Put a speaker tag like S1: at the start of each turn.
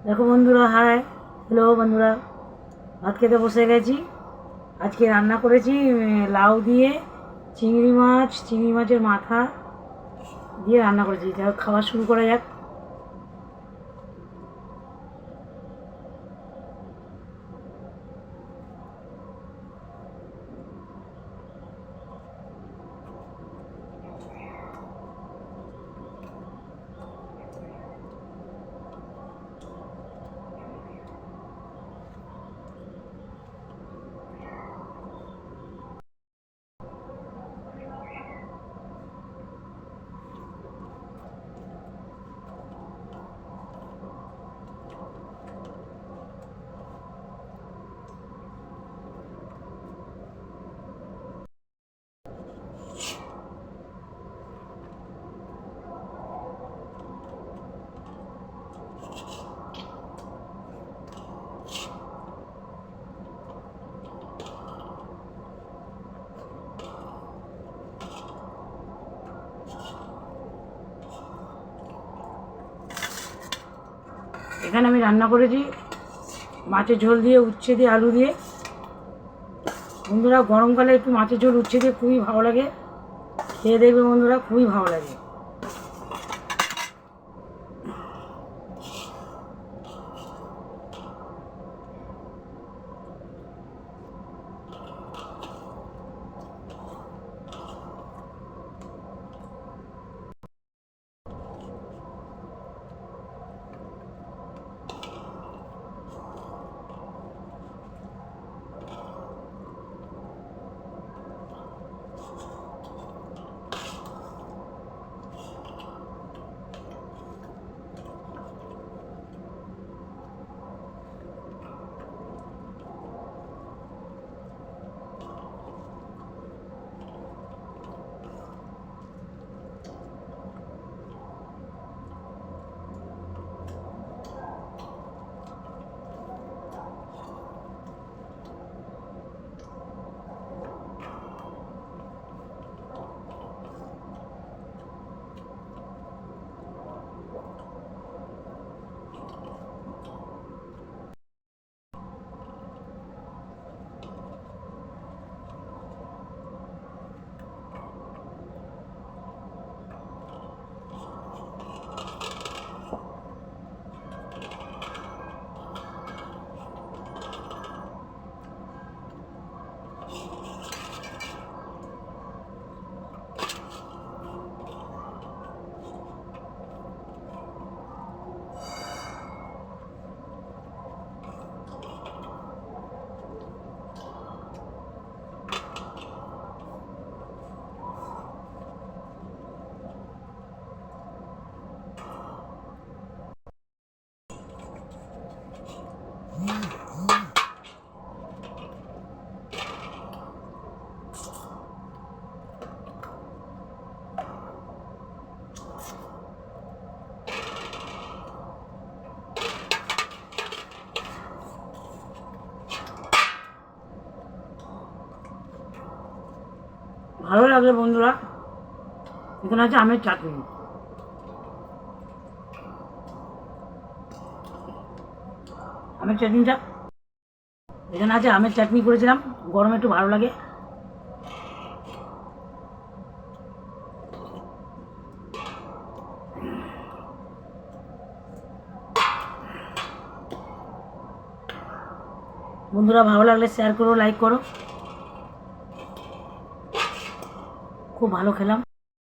S1: দেখো বন্ধুরা, high, hello বন্ধুরা, ভাত খেতে বসে গেছি। আজকে রান্না করেছি লাউ দিয়ে চিংড়ি মাছের মাথা দিয়ে রান্না করেছি। তাহলে খাওয়া শুরু করা যাক। এখানে আমি রান্না করেছি মাছের ঝোল দিয়ে, উচ্ছে দিয়ে, আলু দিয়ে। বন্ধুরা, গরমকালে একটু মাছের ঝোল উচ্ছে দিয়ে খুবই ভালো লাগে। খেয়ে দেখবে বন্ধুরা, খুবই ভালো লাগে। ভালো লাগবে বন্ধুরা। এখানে আছে আমের চাটনি। আমের চাটনিটা এখানে আছে, আমের চাটনি করেছিলাম, গরমে একটু ভালো লাগে। বন্ধুরা, ভালো লাগলে শেয়ার করো, লাইক করো। খুব ভালো খেলাম।